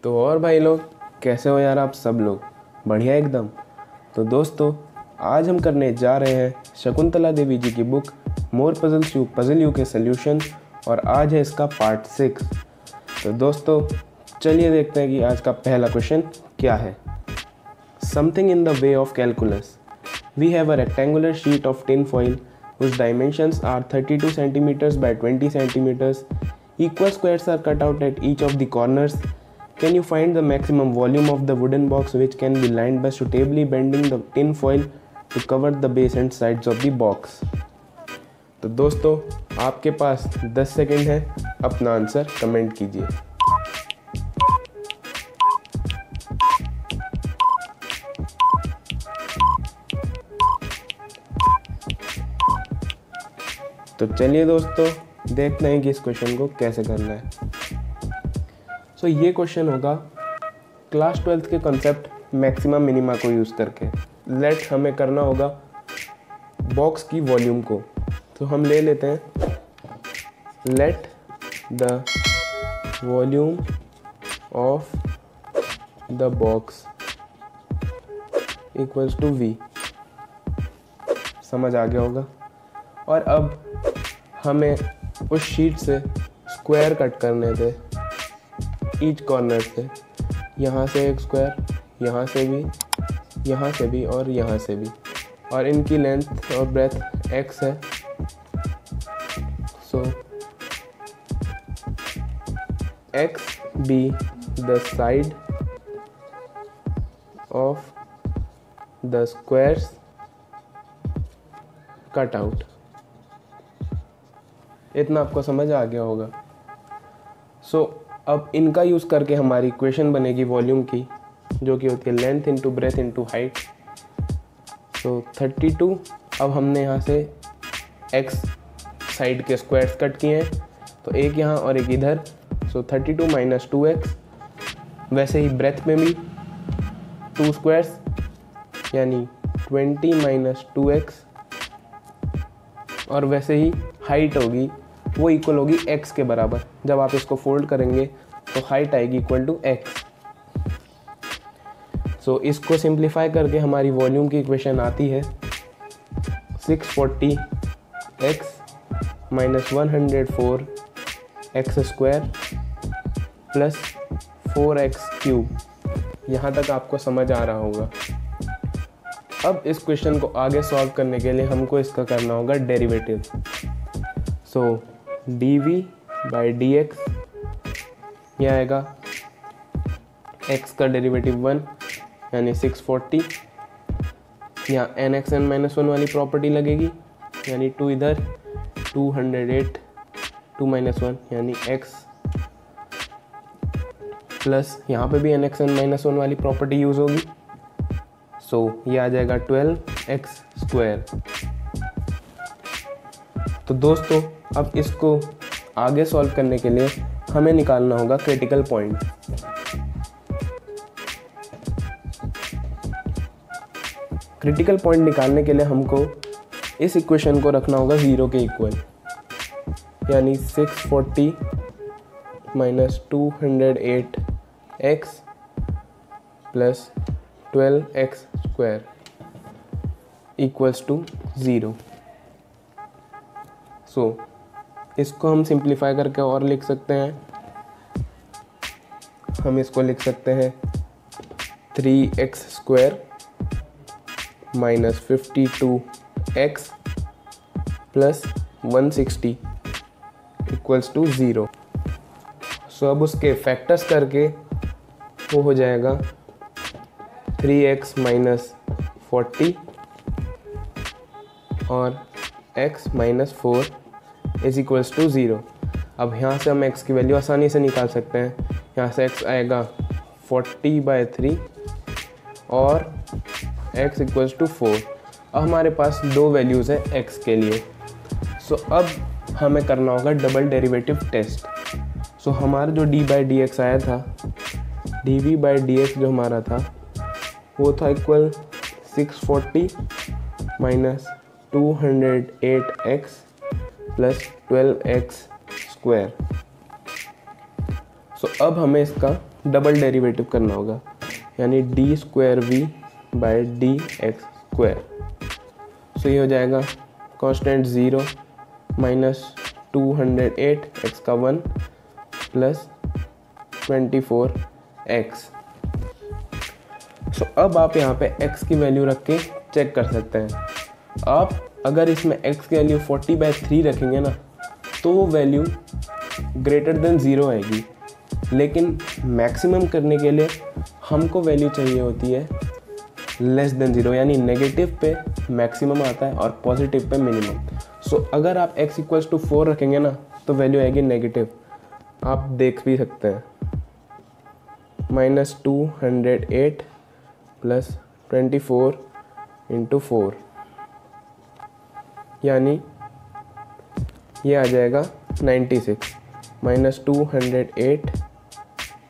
तो और भाई लोग कैसे हो यार, आप सब लोग बढ़िया एकदम। तो दोस्तों आज हम करने जा रहे हैं शकुंतला देवी जी की बुक मोर पजल यू के सल्यूशन, और आज है इसका पार्ट 6। तो दोस्तों चलिए देखते हैं कि आज का पहला क्वेश्चन क्या है। Something in the way of calculus, we have a rectangular sheet of tin foil whose dimensions are 32 centimeters by 20 centimeters. Equal squares are cut out at each of the corners. Can you find the maximum volume of the wooden box which can be lined by suitably bending the tin foil to cover the base and sides of the box? तो दोस्तों आपके पास 10 second है, अपना answer comment कीजिए। तो चलिए दोस्तों देखते हैं कि इस क्वेश्चन को कैसे करना है। सो ये क्वेश्चन होगा क्लास 12th के कॉन्सेप्ट मैक्सिमम मिनिमा को यूज़ करके। लेट हमें करना होगा बॉक्स की वॉल्यूम को, तो हम ले लेते हैं let the volume of the box equals to V. समझ आ गया होगा। और अब हमें उस शीट से स्क्वायर कट करने थे ईच कॉर्नर से, यहाँ से एक स्क्वायर, यहाँ से भी और यहाँ से भी, और इनकी लेंथ और ब्रेथ x है। सो x be the side of the squares cut out. इतना आपको समझ आ गया होगा। सो अब इनका यूज़ करके हमारी इक्वेशन बनेगी वॉल्यूम की, जो कि होती है length into breadth into height. So 32, अब हमने यहाँ से x साइड के स्क्वायर्स कट किए हैं, तो एक यहाँ और एक इधर। So 32 minus 2x। वैसे ही ब्रेथ में भी 2 स्क्वायर्स यानी 20 माइनस 2x, और वैसे ही हाइट होगी वो इक्वल होगी x के बराबर। जब आप इसको फोल्ड करेंगे तो हाइट आएगी इक्वल टू x। सो इसको सिंप्लीफाई करके हमारी वॉल्यूम की इक्वेशन आती है 640 x minus 104 x square plus 4x cube. यहाँ तक आपको समझ आ रहा होगा। अब इस क्वेश्चन को आगे सॉल्व करने के लिए हमको इसका करना होगा derivative. So dv by dx, यह आएगा x का डेरिवेटिव 1 यानी 640। यहाँ nxn-1 वाली प्रॉपर्टी लगेगी यानी 2 इधर, 208 2 माइनस 1 यानी x, प्लस यहाँ पे भी nxn-1 वाली प्रॉपर्टी यूज़ होगी। सो ये आ जाएगा 12x स्क्वायर। तो दोस्तों अब इसको आगे सॉल्व करने के लिए हमें निकालना होगा क्रिटिकल पॉइंट। क्रिटिकल पॉइंट निकालने के लिए हमको इस इक्वेशन को रखना होगा 0 के इक्वल, यानी 640 minus 208x plus 12x square equals to 0। So इसको हम सिंप्लीफाई करके और लिख सकते हैं। हम इसको लिख सकते हैं 3x square minus 52x plus 160 equals to 0। So अब उसके फैक्टर्स करके वो हो जाएगा 3x माइनस 40 और x minus 4 is equals to 0। अब यहाँ से हम x की वैल्यू आसानी से निकाल सकते हैं। यहाँ से x आएगा 40/3 और x इक्वल्स टू 4। अब हमारे पास दो वैल्यूज़ हैं x के लिए। सो अब हमें करना होगा डबल डेरिवेटिव टेस्ट। सो हमारा जो d/dx आया था, dv/dx जो हमारा था वो था equal 640 minus 208x plus 12x square. So अब हमें इसका डबल डेरिवेटिव करना होगा, यानी d square v by d x square. So ये हो जाएगा कांस्टेंट 0 माइनस 208 एक्स का 1 प्लस 24x। सो अब आप यहाँ पे x की वैल्यू रख के चेक कर सकते हैं। आप अगर इसमें x की वैल्यू 40/3 रखेंगे ना तो वो वैल्यू ग्रेटर देन 0 आएगी, लेकिन मैक्सिमम करने के लिए हमको वैल्यू चाहिए होती है लेस देन 0, यानी नेगेटिव पे मैक्सिमम आता है और पॉजिटिव पे मिनिमम। सो अगर आप x इक्वल्स टू 4 रखेंगे ना तो वैल्यू आएगी नेगेटिव, आप देख भी सकते हैं। माइनस 208 प्लस 24 इंटू 4, यानी ये आ जाएगा 96 माइनस 208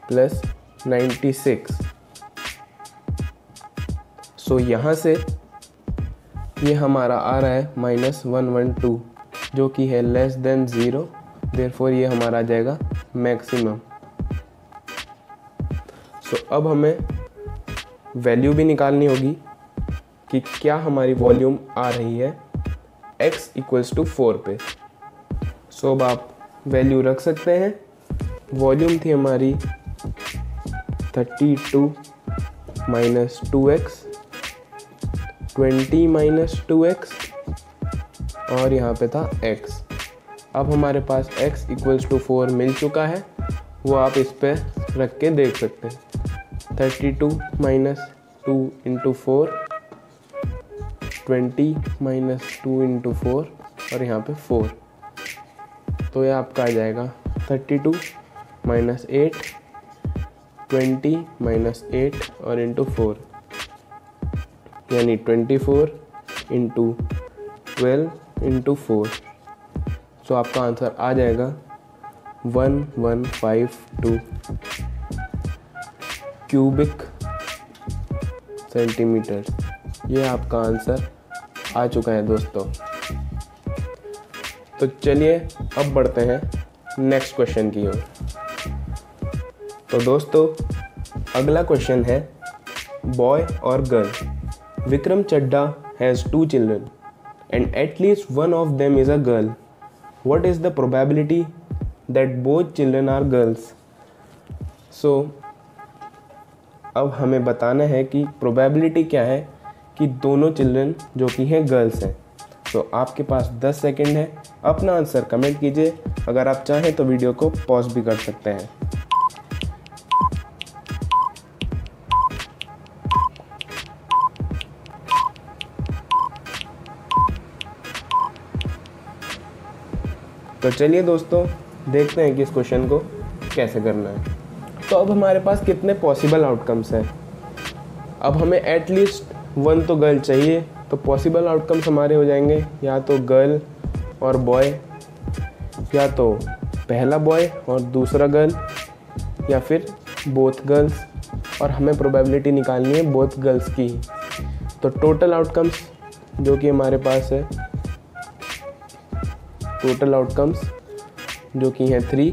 प्लस 96। सो यहाँ से ये हमारा आ रहा है -112 जो कि है लेस देन 0, देयरफॉर ये हमारा आ जाएगा मैक्सिमम। सो अब हमें वैल्यू भी निकालनी होगी कि क्या हमारी वॉल्यूम आ रही है x इक्वल्स टू 4 पे। सो अब आप वैल्यू रख सकते हैं। वॉल्यूम थी हमारी 32 माइनस 2x, 20 माइनस 2x और यहाँ पे था x। अब हमारे पास x इक्वल्स टू 4 मिल चुका है, वो आप इस पे रख के देख सकते हैं। 32 माइनस 2 इंटू 4, 20 माइनस 2 इंटू 4 और यहाँ पे 4, तो ये आपका आ जाएगा 32 माइनस 8, 20 माइनस 8 और इंटू 4, यानी 24 इंटू 12 इंटू 4। सो आपका आंसर आ जाएगा 1152 क्यूबिक सेंटीमीटर। ये आपका आंसर आ चुका है दोस्तों। तो चलिए अब बढ़ते हैं नेक्स्ट क्वेश्चन की ओर। तो दोस्तों अगला क्वेश्चन है बॉय और girl. Vikram Chadha has 2 children and at least one of them is a girl. What is the probability that both children are girls? So अब हमें बताना है कि प्रोबेबिलिटी क्या है कि दोनों चिल्ड्रन जो कि हैं गर्ल्स हैं। तो आपके पास 10 सेकंड है, अपना आंसर कमेंट कीजिए। अगर आप चाहें तो वीडियो को पॉज भी कर सकते हैं। तो चलिए दोस्तों देखते हैं कि इस क्वेश्चन को कैसे करना है। तो अब हमारे पास कितने पॉसिबल आउटकम्स हैं। अब हमें एटलीस्ट 1 तो गर्ल चाहिए, तो पॉसिबल आउटकम्स हमारे हो जाएंगे या तो गर्ल और बॉय, या तो पहला बॉय और दूसरा गर्ल, या फिर बोथ गर्ल्स, और हमें प्रोबेबिलिटी निकालनी है बोथ गर्ल्स की। तो टोटल आउटकम्स जो कि हमारे पास है, टोटल आउटकम्स जो कि हैं 3,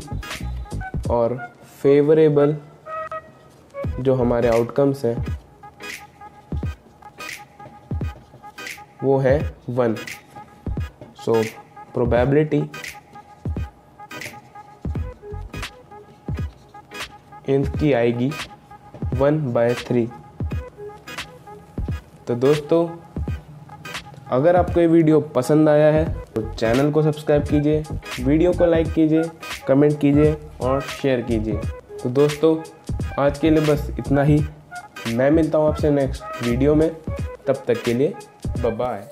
और फेवरेबल जो हमारे आउटकम्स हैं वो है 1। सो प्रोबेबिलिटी इनकी आएगी 1/3। तो दोस्तों अगर आपको ये वीडियो पसंद आया है तो चैनल को सब्सक्राइब कीजिए, वीडियो को लाइक कीजिए, कमेंट कीजिए और शेयर कीजिए। तो दोस्तों आज के लिए बस इतना ही। मैं मिलता हूँ आपसे नेक्स्ट वीडियो में, तब तक के लिए बाय बाय।